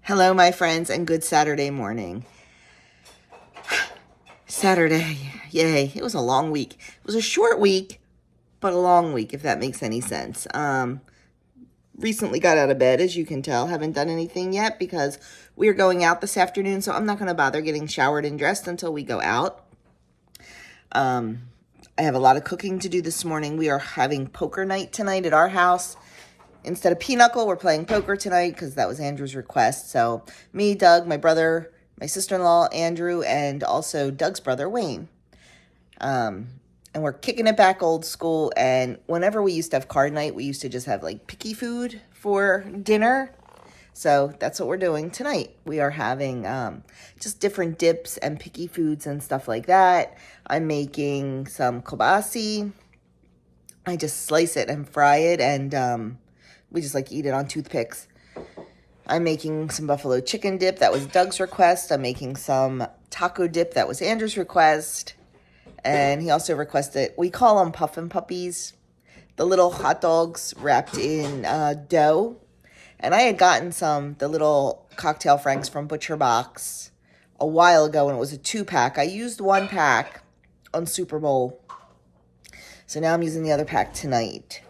Hello, my friends, and good Saturday morning. Saturday, yay. It was a long week. It was a short week, but a long week, if that makes any sense. Recently got out of bed, as you can tell. Haven't done anything yet because we are going out this afternoon, so I'm not going to bother getting showered and dressed until we go out. I have a lot of cooking to do this morning. We are having poker night tonight at our house. Instead of pinochle, we're playing poker tonight because that was Andrew's request. So me, Doug, my brother, my sister-in-law, Andrew, and also Doug's brother, Wayne. And we're kicking it back old school. And whenever we used to have card night, we used to just have like picky food for dinner. So that's what we're doing tonight. We are having just different dips and picky foods and stuff like that. I'm making some kielbasa. I just slice it and fry it, and we just like eat it on toothpicks. I'm making some buffalo chicken dip. That was Doug's request. I'm making some taco dip. That was Andrew's request. And he also requested, we call them puffin puppies, the little hot dogs wrapped in dough. And I had gotten the little cocktail franks from Butcher Box a while ago, and it was a 2-pack. I used 1 pack on Super Bowl. So now I'm using the other pack tonight.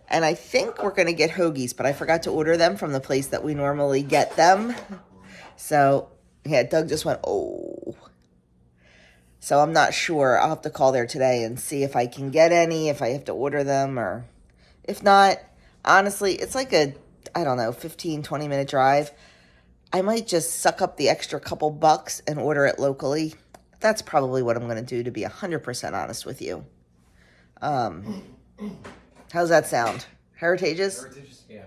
And I think we're going to get hoagies, but I forgot to order them from the place that we normally get them. So, yeah, Doug just went, oh. So I'm not sure. I'll have to call there today and see if I can get any, if I have to order them, or if not. Honestly, it's like a, 15, 20-minute drive. I might just suck up the extra couple bucks and order it locally. That's probably what I'm going to do, to be 100% honest with you. How's that sound? Heritageous? Heritageous, yeah.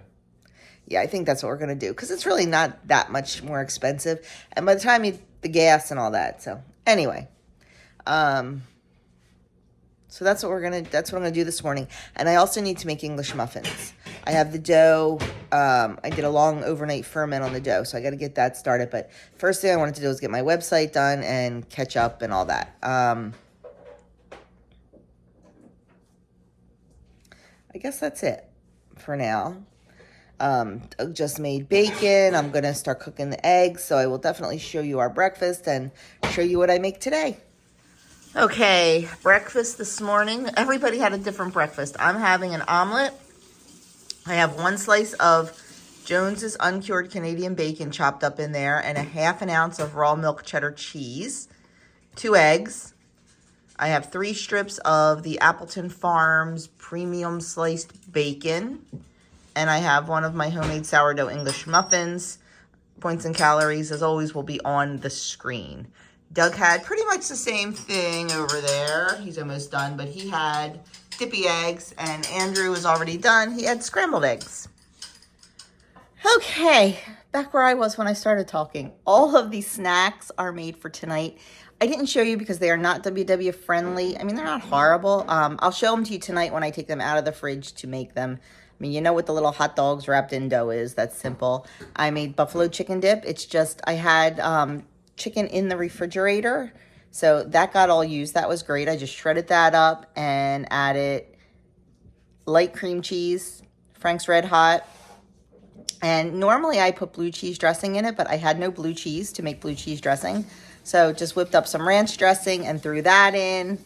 Yeah, I think that's what we're going to do, because it's really not that much more expensive. And by the time the gas and all that. So anyway, so that's what I'm going to do this morning. And I also need to make English muffins. I have the dough. I did a long overnight ferment on the dough, so I got to get that started. But first thing I wanted to do was get my website done and catch up and all that. I guess that's it for now. Doug just made bacon. I'm going to start cooking the eggs, so I will definitely show you our breakfast and show you what I make today. Okay, breakfast this morning. Everybody had a different breakfast. I'm having an omelet. I have 1 slice of Jones's uncured Canadian bacon chopped up in there, and a 1/2 ounce of raw milk cheddar cheese, 2 eggs. I have 3 strips of the Appleton Farms premium sliced bacon. And I have one of my homemade sourdough English muffins. Points and calories, as always, will be on the screen. Doug had pretty much the same thing over there. He's almost done, but he had dippy eggs. And Andrew is already done. He had scrambled eggs. Okay, back where I was when I started talking. All of these snacks are made for tonight. I didn't show you because they are not WW friendly. I mean, they're not horrible. I'll show them to you tonight when I take them out of the fridge to make them. I mean, you know what the little hot dogs wrapped in dough is. That's simple. I made buffalo chicken dip. It's just, I had chicken in the refrigerator. So that got all used. That was great. I just shredded that up and added light cream cheese, Frank's Red Hot. And normally I put blue cheese dressing in it, but I had no blue cheese to make blue cheese dressing. So just whipped up some ranch dressing and threw that in.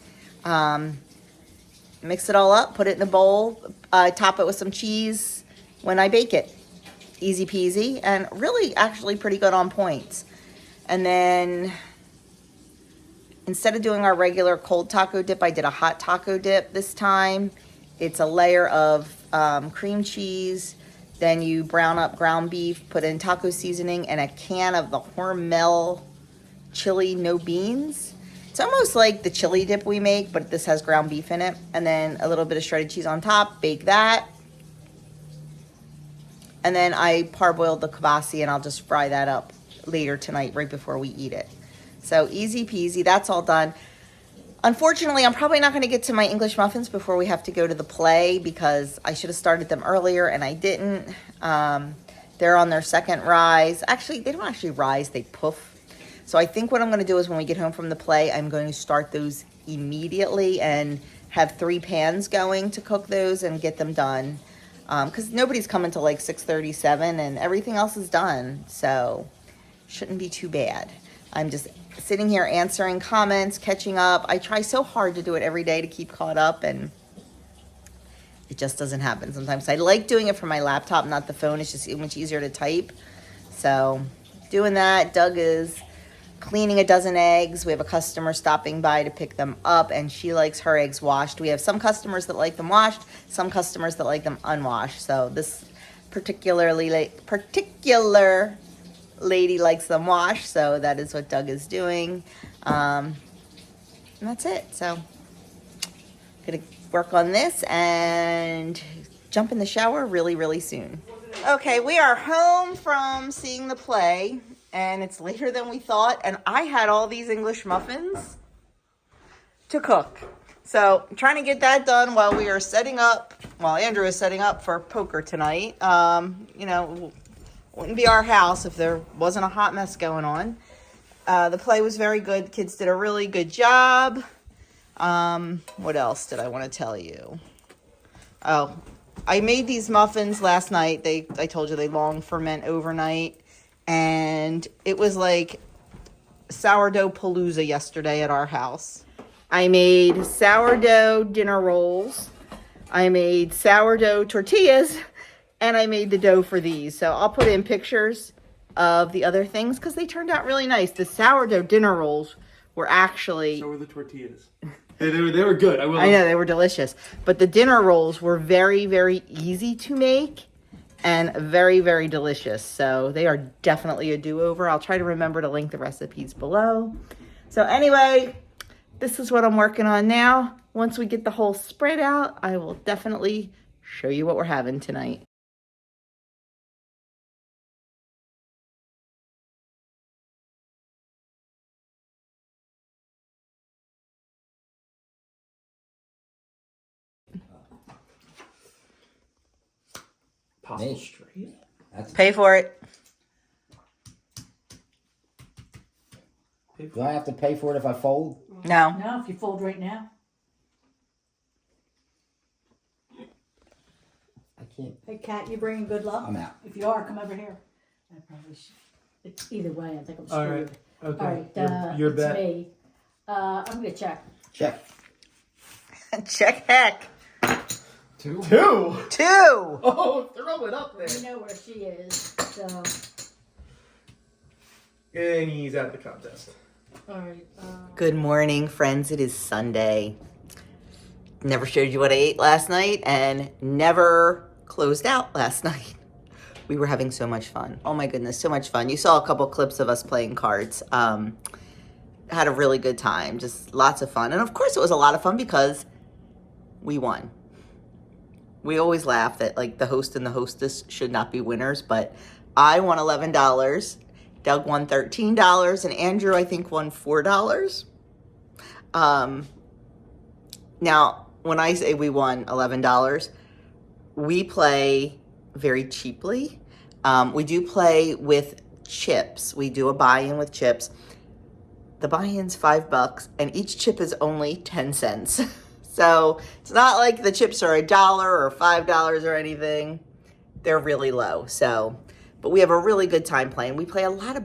Mix it all up, put it in a bowl, top it with some cheese when I bake it. Easy peasy, and really actually pretty good on points. And then instead of doing our regular cold taco dip, I did a hot taco dip this time. It's a layer of cream cheese. Then you brown up ground beef, put in taco seasoning, and a can of the Hormel chili no beans. It's almost like the chili dip we make, but this has ground beef in it. And then a little bit of shredded cheese on top. Bake that. And then I parboiled the kielbasa, and I'll just fry that up later tonight right before we eat it. So easy peasy. That's all done. Unfortunately, I'm probably not going to get to my English muffins before we have to go to the play, because I should have started them earlier and I didn't. They're on their second rise. Actually, they don't actually rise. They poof. So I think what I'm going to do is when we get home from the play, I'm going to start those immediately and have 3 pans going to cook those and get them done. because nobody's coming till like 6:37 and everything else is done. So shouldn't be too bad. I'm just sitting here answering comments, catching up. I try so hard to do it every day to keep caught up, and it just doesn't happen sometimes. I like doing it from my laptop, not the phone. It's just much easier to type. So doing that. Doug is cleaning a dozen eggs. We have a customer stopping by to pick them up, and she likes her eggs washed. We have some customers that like them washed, some customers that like them unwashed. So this particular lady likes them washed, so that is what Doug is doing. And that's it. So gonna work on this and jump in the shower really, really soon. Okay, we are home from seeing the play, and it's later than we thought, and I had all these English muffins to cook. So I'm trying to get that done while we are setting up, while Andrew is setting up for poker tonight. You know, wouldn't be our house if there wasn't a hot mess going on. The play was very good. Kids did a really good job. What else did I want to tell you? Oh, I made these muffins last night. I told you they long ferment overnight. And it was like sourdough palooza yesterday at our house. I made sourdough dinner rolls. I made sourdough tortillas. And I made the dough for these. So I'll put in pictures of the other things because they turned out really nice. The sourdough dinner rolls were actually... So were the tortillas. They were good. I know, they were delicious. But the dinner rolls were very, very easy to make and very, very delicious. So they are definitely a do-over. I'll try to remember to link the recipes below. So anyway, this is what I'm working on now. Once we get the whole spread out, I will definitely show you what we're having tonight. Possible straight. Pay for it. Do I have to pay for it if I fold? No. No, if you fold right now. I can't. Hey, Kat, you bringing good luck? I'm out. If you are, come over here. I probably should. It's either way, I think I'm screwed. All right. Okay. All right, Your it's bet. me. I'm going to check. Check. Check heck. Two. Oh, throw it up there. You know where she is, so... And he's out of the contest. All right. Good morning, friends. It is Sunday. Never showed you what I ate last night and never closed out last night. We were having so much fun. Oh my goodness, so much fun. You saw a couple clips of us playing cards. Had a really good time, just lots of fun. And of course it was a lot of fun because we won. We always laugh that like the host and the hostess should not be winners, but I won $11. Doug won $13, and Andrew, I think, won $4. Now, when I say we won $11, we play very cheaply. We do play with chips. We do a buy-in with chips. The buy-in's $5, and each chip is only 10 cents. So it's not like the chips are $1 or $5 or anything. They're really low. So, but we have a really good time playing. We play a lot of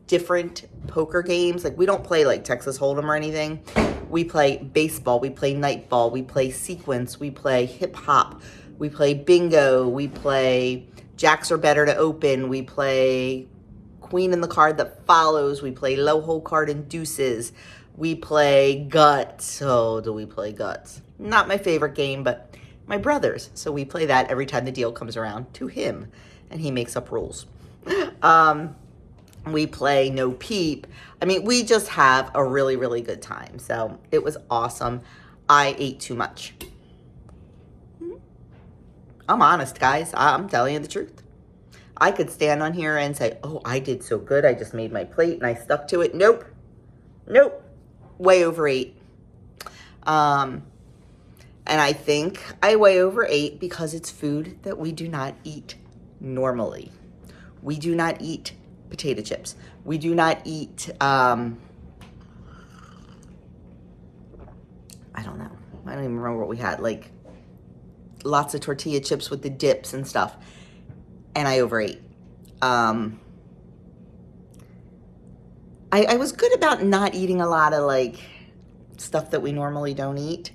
different poker games. Like we don't play like Texas Hold'em or anything. We play baseball. We play nightball. We play sequence. We play hip hop. We play bingo. We play jacks are better to open. We play queen in the card that follows. We play low hole card and deuces. We play guts. Oh, do we play guts? Not my favorite game, but my brother's. So we play that every time the deal comes around to him, and he makes up rules. We play no peep. I mean, we just have a really, really good time. So it was awesome. I ate too much. I'm honest, guys. I'm telling you the truth. I could stand on here and say, oh, I did so good. I just made my plate and I stuck to it. Nope. Way over 8. And I think I weigh over 8 because it's food that we do not eat normally. We do not eat potato chips. We do not eat, I don't know. I don't even remember what we had. Like lots of tortilla chips with the dips and stuff. And I overate. I was good about not eating a lot of like stuff that we normally don't eat.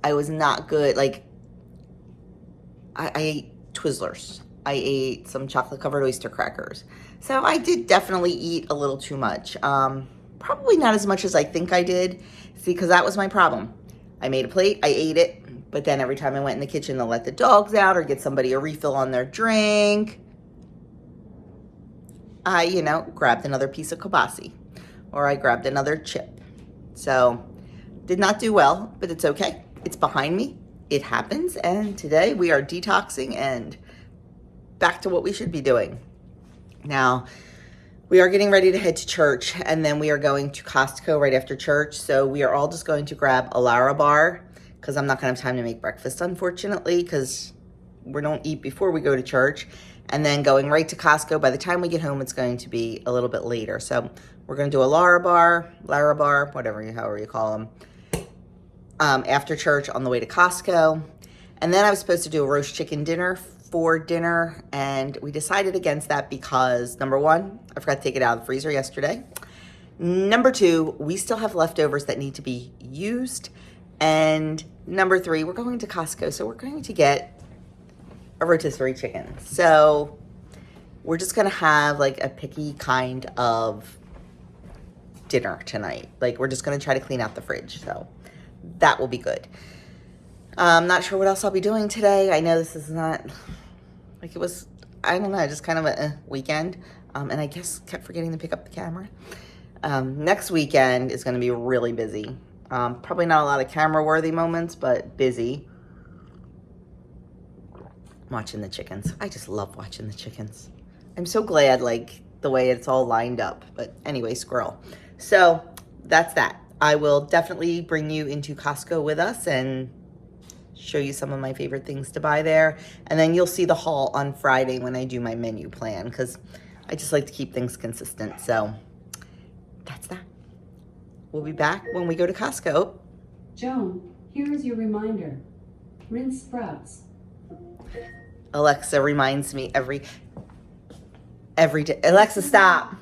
I was not good. Like, I ate Twizzlers. I ate some chocolate covered oyster crackers. So I did definitely eat a little too much. Probably not as much as I think I did. See, because that was my problem. I made a plate, I ate it, but then every time I went in the kitchen to let the dogs out or get somebody a refill on their drink, I, grabbed another piece of kielbasa or I grabbed another chip. So did not do well, but it's okay. It's behind me. It happens. And today we are detoxing and back to what we should be doing. Now, we are getting ready to head to church and then we are going to Costco right after church. So we are all just going to grab a Lara bar because I'm not going to have time to make breakfast, unfortunately, because we don't eat before we go to church. And then going right to Costco. By the time we get home, it's going to be a little bit later. So we're going to do a Lara bar, however you call them, after church on the way to Costco. And then I was supposed to do a roast chicken dinner for dinner. And we decided against that because, number one, I forgot to take it out of the freezer yesterday. Number two, we still have leftovers that need to be used. And number three, we're going to Costco. So we're going to get a rotisserie chicken. So we're just gonna have like a picky kind of dinner tonight. Like we're just gonna try to clean out the fridge. So that will be good. I'm not sure what else I'll be doing today. I know this is not like it was, I don't know, just kind of a weekend. And I guess kept forgetting to pick up the camera. Next weekend is gonna be really busy. Probably not a lot of camera worthy moments, but busy. Watching the chickens. I just love watching the chickens. I'm so glad, like, the way it's all lined up. But anyway, squirrel. So that's that. I will definitely bring you into Costco with us and show you some of my favorite things to buy there. And then you'll see the haul on Friday when I do my menu plan because I just like to keep things consistent. So that's that. We'll be back when we go to Costco. Joan, here is your reminder. Rinse sprouts. Alexa reminds me every day. Alexa, stop.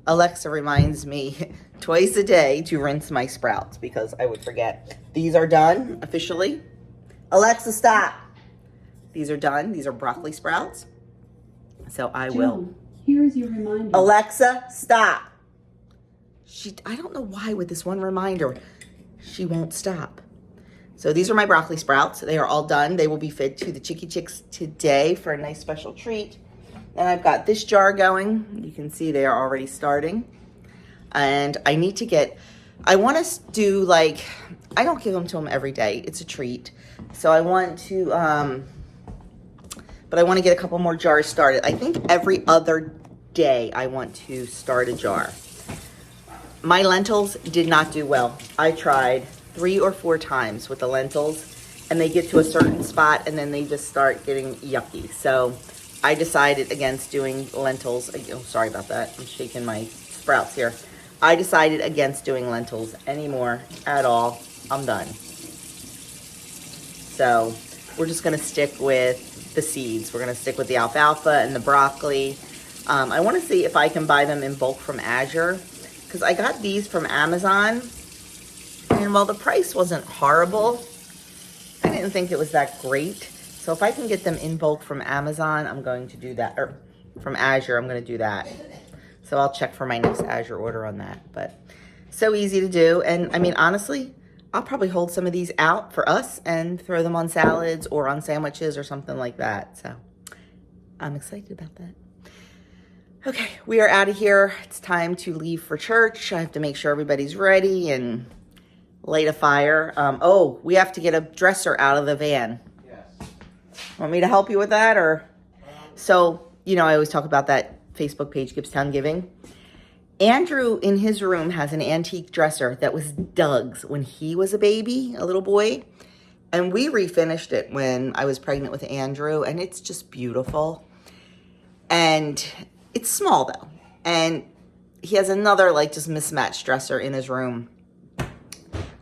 Alexa reminds me twice a day to rinse my sprouts because I would forget. These are done officially. Alexa, stop. These are done. These are broccoli sprouts. So I will. Joan, here is your reminder. Alexa, stop. I don't know why with this one reminder, she won't stop. So these are my broccoli sprouts. They are all done. They will be fed to the Chicky Chicks today for a nice special treat. And I've got this jar going. You can see they are already starting. And I need to get, I want to do like, I don't give them to them every day. It's a treat. So I want to, but I want to get a couple more jars started. I think every other day I want to start a jar. My lentils did not do well. I tried 3 or 4 times with the lentils and they get to a certain spot and then they just start getting yucky. So I decided against doing lentils. Oh, sorry about that. I'm shaking my sprouts here. I decided against doing lentils anymore at all. I'm done. So we're just gonna stick with the seeds. We're gonna stick with the alfalfa and the broccoli. I wanna see if I can buy them in bulk from Azure because I got these from Amazon. And while the price wasn't horrible, I didn't think it was that great. So if I can get them in bulk from Amazon, I'm going to do that. Or from Azure, I'm going to do that. So I'll check for my next Azure order on that. But so easy to do. And I mean, honestly, I'll probably hold some of these out for us and throw them on salads or on sandwiches or something like that. So I'm excited about that. Okay, we are out of here. It's time to leave for church. I have to make sure everybody's ready and light a fire. Oh, we have to get a dresser out of the van. Yes. Want me to help you with that? Or so, I always talk about that Facebook page, Gibbstown Giving. Andrew in his room has an antique dresser that was Doug's when he was a baby, a little boy. And we refinished it when I was pregnant with Andrew. And it's just beautiful. And it's small though. And he has another like just mismatched dresser in his room.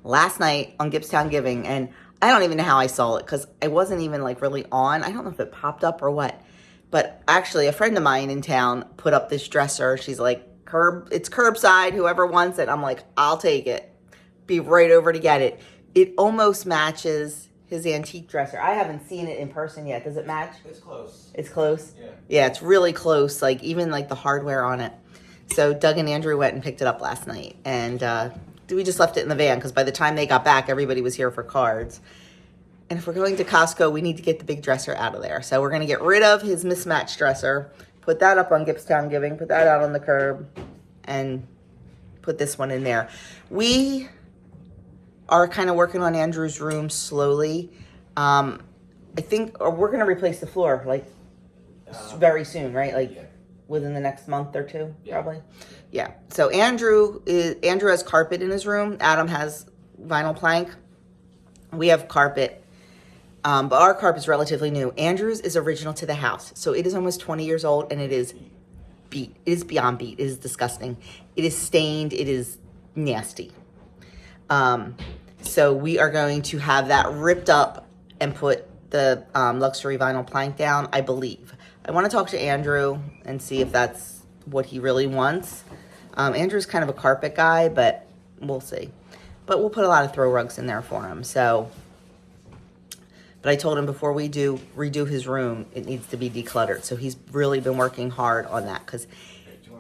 Last night on Gibbstown Giving, and I don't even know how I saw it because I wasn't even like really on. I don't know if it popped up or what. But actually, a friend of mine in town put up this dresser. She's like, it's curbside, whoever wants it. I'm like, I'll take it. Be right over to get it. It almost matches his antique dresser. I haven't seen it in person yet. Does it match? It's close. It's close? Yeah. Yeah, it's really close. Like, even like the hardware on it. So Doug and Andrew went and picked it up last night. And we just left it in the van because by the time they got back, everybody was here for cards. And if we're going to Costco, we need to get the big dresser out of there. So we're going to get rid of his mismatched dresser, put that up on Gibbstown Giving, put that out on the curb, and put this one in there. We are kind of working on Andrew's room slowly. I think we're going to replace the floor like very soon, right? Like within the next month or two, probably. Yeah. So Andrew has carpet in his room. Adam has vinyl plank. We have carpet. But our carpet is relatively new. Andrew's is original to the house. So it is almost 20 years old and it is beat. It is beyond beat. It is disgusting. It is stained. It is nasty. So we are going to have that ripped up and put the luxury vinyl plank down, I believe. I want to talk to Andrew and see if that's what he really wants. Andrew's kind of a carpet guy, but we'll see. But we'll put a lot of throw rugs in there for him. But I told him before we redo his room, it needs to be decluttered. So he's really been working hard on that because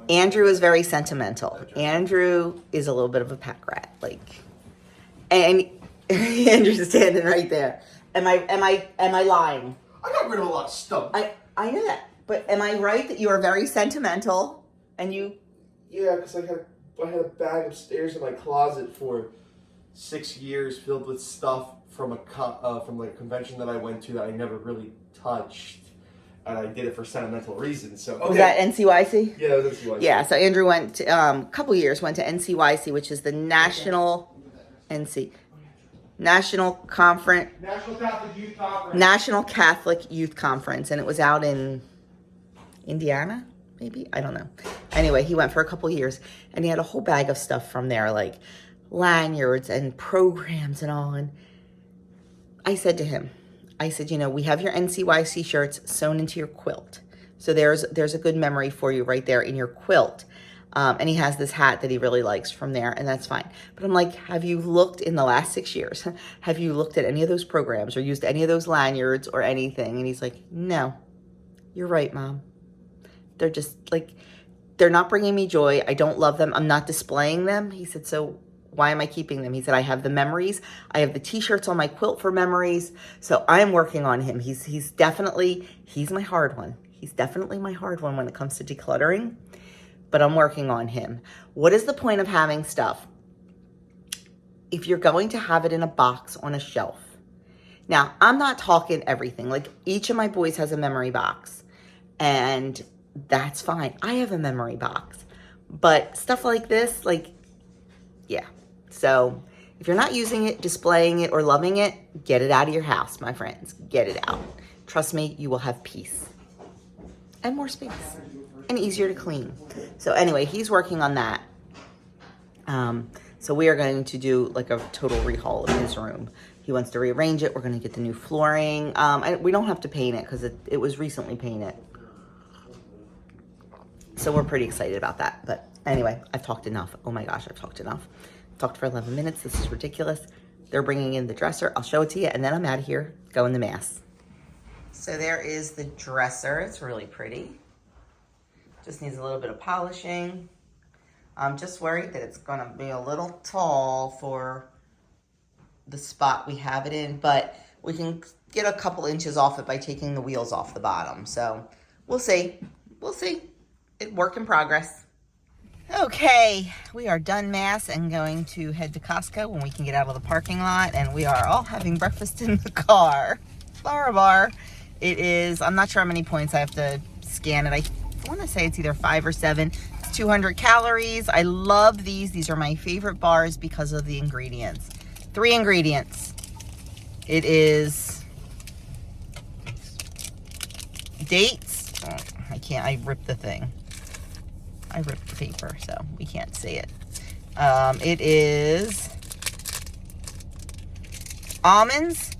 Andrew is very sentimental. Andrew is a little bit of a pack rat, and Andrew's standing right there. Am I lying? I got rid of a lot of stuff. I know that, but am I right that you are very sentimental and you? Yeah, because I had a bag upstairs in my closet for 6 years filled with stuff from a convention that I went to that I never really touched, and I did it for sentimental reasons. So Was that NCYC? Yeah, it was NCYC. Yeah, so Andrew went to, a couple years, went to NCYC, which is the National Conference. National Catholic Youth Conference. National Catholic Youth Conference, and it was out in Indiana, maybe? I don't know. Anyway, he went for a couple years, and he had a whole bag of stuff from there, like lanyards and programs and all, and I said to him, we have your NCYC shirts sewn into your quilt. So there's a good memory for you right there in your quilt. And he has this hat that he really likes from there, and that's fine. But I'm like, have you looked in the last 6 years? Have you looked at any of those programs or used any of those lanyards or anything? And he's like, no, you're right, Mom. They're just they're not bringing me joy. I don't love them. I'm not displaying them. He said, so why am I keeping them? He said, I have the memories. I have the t-shirts on my quilt for memories. So I'm working on him. He's my hard one. He's definitely my hard one when it comes to decluttering, but I'm working on him. What is the point of having stuff if you're going to have it in a box on a shelf? Now, I'm not talking everything. Like each of my boys has a memory box and that's fine. I have a memory box, but stuff like this, yeah. So if you're not using it, displaying it, or loving it, get it out of your house, my friends. Get it out. Trust me, you will have peace and more space and easier to clean. So anyway, he's working on that. So we are going to do a total rehaul of his room. He wants to rearrange it. We're going to get the new flooring. We don't have to paint it because it was recently painted. So we're pretty excited about that. But anyway, I've talked enough. Oh my gosh, I've talked enough. I've talked for 11 minutes. This is ridiculous. They're bringing in the dresser. I'll show it to you, and then I'm out of here going to Mass. So there is the dresser. It's really pretty. Just needs a little bit of polishing. I'm just worried that it's going to be a little tall for the spot we have it in, but we can get a couple inches off it by taking the wheels off the bottom. So we'll see. We'll see. Work in progress. Okay, we are done Mass and going to head to Costco when we can get out of the parking lot, and we are all having breakfast in the car. Flower bar. It is, I'm not sure how many points I have to scan it. I want to say it's either 5 or 7. It's 200 calories. I love these. These are my favorite bars because of the ingredients. 3 ingredients. It is dates. Oh, I ripped the thing. I ripped the paper, so we can't see it. It is almonds,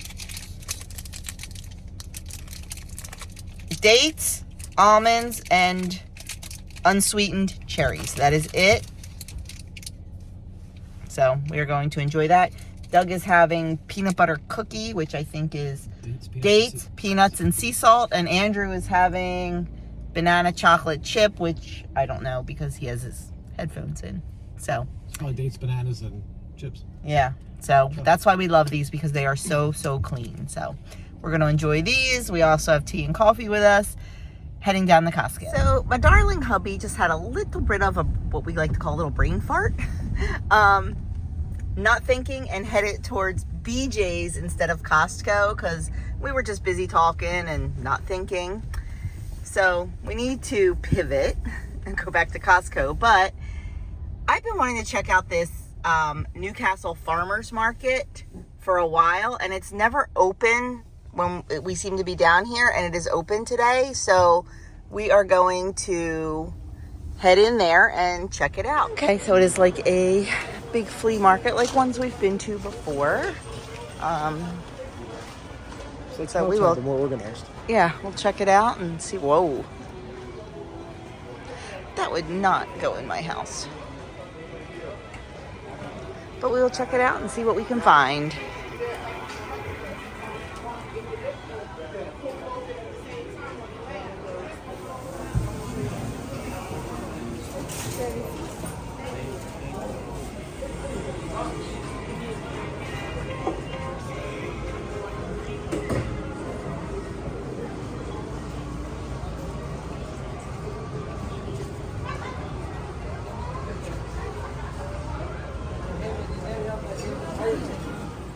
dates, almonds, and unsweetened cherries. That is it. So we are going to enjoy that. Doug is having peanut butter cookie, which I think is dates, peanuts, and sea salt. And Andrew is having banana chocolate chip, which I don't know because he has his headphones in. So it's probably dates, bananas, and chips. Yeah. So that's why we love these, because they are so clean. So we're going to enjoy these. We also have tea and coffee with us, heading down the Costco. So my darling hubby just had a little bit of what we like to call a little brain fart. Not thinking, and headed towards BJ's instead of Costco because we were just busy talking and not thinking. So we need to pivot and go back to Costco. But I've been wanting to check out this Newcastle Farmers Market for a while, and it's never open when we seem to be down here, and it is open today. So we are going to head in there and check it out. Okay, so it is like a big flea market, like ones we've been to before. So we will. More organized. Yeah, we'll check it out and see. Whoa, that would not go in my house. But we will check it out and see what we can find.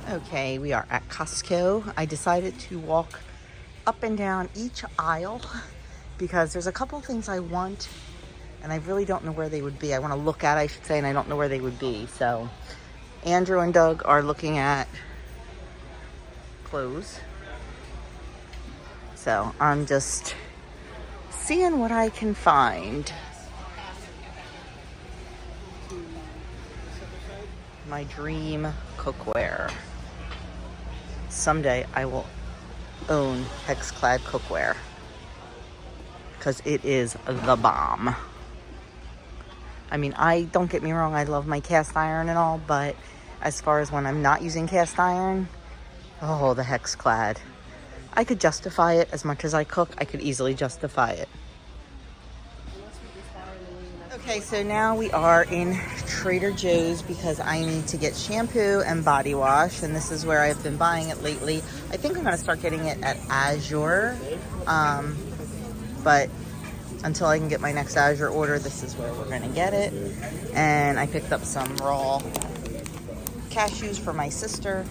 Okay, we are at Costco. I decided to walk up and down each aisle because there's a couple things I want and I really don't know where they would be. I want to look at, I should say, and I don't know where they would be. So Andrew and Doug are looking at clothes. So I'm just seeing what I can find. My dream cookware. Someday I will own hex-clad cookware because it is the bomb. I mean, don't get me wrong, I love my cast iron and all, but as far as when I'm not using cast iron, oh, the hex-clad. I could justify it as much as I cook. I could easily justify it. Okay, so now we are in Trader Joe's because I need to get shampoo and body wash, and this is where I've been buying it lately. I think I'm going to start getting it at Azure, but until I can get my next Azure order, this is where we're going to get it. And I picked up some raw cashews for my sister,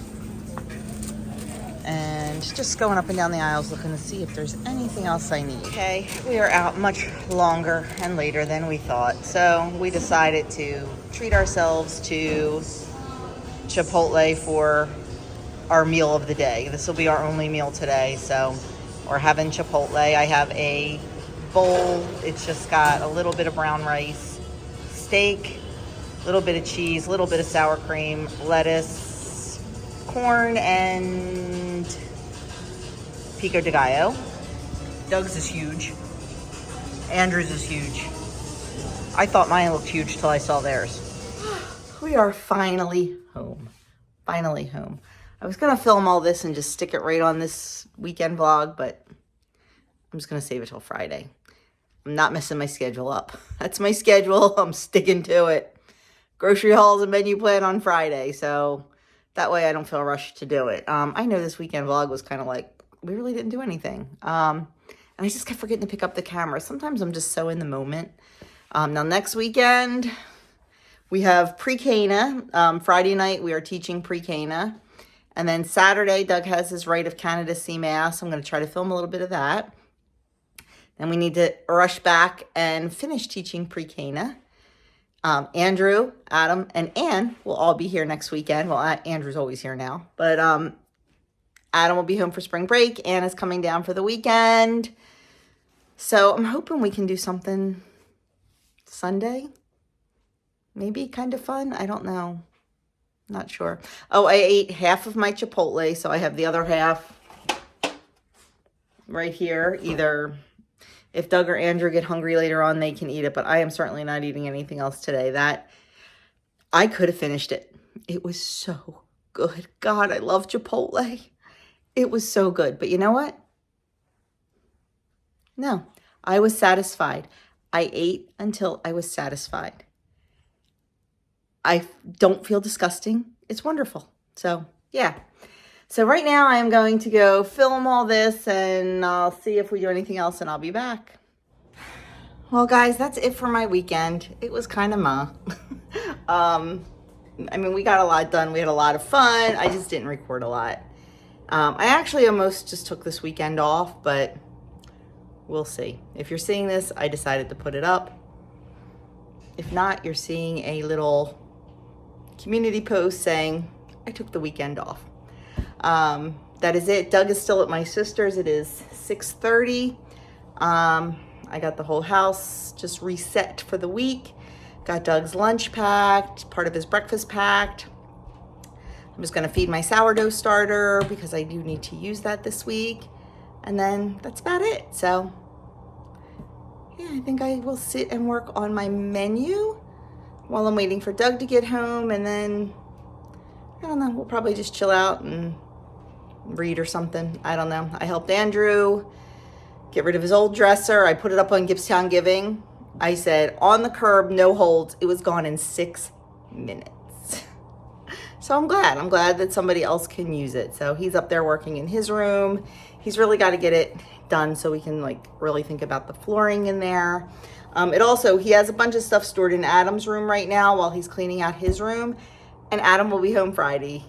and just going up and down the aisles looking to see if there's anything else I need. Okay, we are out much longer and later than we thought, so we decided to treat ourselves to Chipotle for our meal of the day. This will be our only meal today, so we're having Chipotle. I have a bowl. It's just got a little bit of brown rice, steak, a little bit of cheese, a little bit of sour cream, lettuce, corn, and pico de gallo. Doug's is huge. Andrew's is huge. I thought mine looked huge till I saw theirs. We are finally home. Finally home. I was gonna film all this and just stick it right on this weekend vlog, but I'm just gonna save it till Friday. I'm not messing my schedule up. That's my schedule. I'm sticking to it. Grocery hauls and menu plan on Friday, so that way I don't feel rushed to do it. I know this weekend vlog was kind of like, we really didn't do anything. And I just kept forgetting to pick up the camera. Sometimes I'm just so in the moment. Now next weekend, we have pre-Cana. Friday night, we are teaching pre-Cana. And then Saturday, Doug has his Rite of Candidacy Mass. I'm going to try to film a little bit of that. Then we need to rush back and finish teaching pre-Cana. Andrew, Adam, and Ann will all be here next weekend. Well, Andrew's always here now. But Adam will be home for spring break. Ann is coming down for the weekend. So I'm hoping we can do something Sunday. Maybe kind of fun. I don't know. Not sure. Oh, I ate half of my Chipotle, so I have the other half right here. Either if Doug or Andrew get hungry later on, they can eat it, but I am certainly not eating anything else today. That I could have finished it. It was so good. God, I love Chipotle. It was so good. But you know what? No, I was satisfied. I ate until I was satisfied. I don't feel disgusting. It's wonderful. So, yeah. So right now I am going to go film all this and I'll see if we do anything else and I'll be back. Well, guys, that's it for my weekend. It was kind of I mean, we got a lot done. We had a lot of fun. I just didn't record a lot. I actually almost just took this weekend off, but we'll see. If you're seeing this, I decided to put it up. If not, you're seeing a little community post saying I took the weekend off. That is it. Doug is still at my sister's. It is 6:30. I got the whole house just reset for the week. Got Doug's lunch packed, part of his breakfast packed. I'm just going to feed my sourdough starter because I do need to use that this week. And then that's about it. So, yeah, I think I will sit and work on my menu while I'm waiting for Doug to get home. And then, I don't know, we'll probably just chill out and read or something. I don't know. I helped Andrew get rid of his old dresser. I put it up on Gibbstown Giving. I said, on the curb, no holds. It was gone in 6 minutes. So I'm glad. I'm glad that somebody else can use it. So he's up there working in his room. He's really got to get it done so we can like really think about the flooring in there. He has a bunch of stuff stored in Adam's room right now while he's cleaning out his room. And Adam will be home Friday.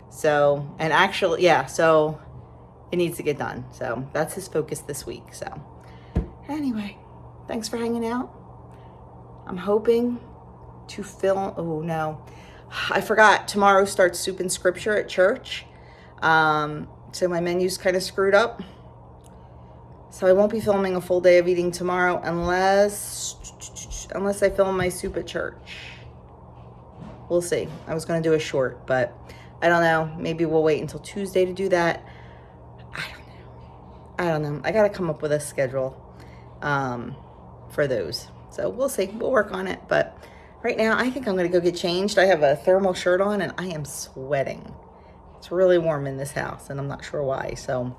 So, and actually, yeah, so it needs to get done. So that's his focus this week. So anyway, thanks for hanging out. I'm hoping to film, oh no, I forgot, tomorrow starts Soup and Scripture at church. So my menu's kind of screwed up. So I won't be filming a full day of eating tomorrow unless I film my soup at church. We'll see. I was going to do a short, but I don't know. Maybe we'll wait until Tuesday to do that. I don't know. I got to come up with a schedule for those. So we'll see. We'll work on it. But right now, I think I'm going to go get changed. I have a thermal shirt on and I am sweating. It's really warm in this house and I'm not sure why. So,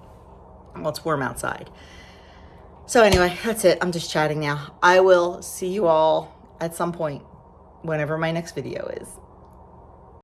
well, it's warm outside. So anyway, that's it. I'm just chatting now. I will see you all at some point, whenever my next video is.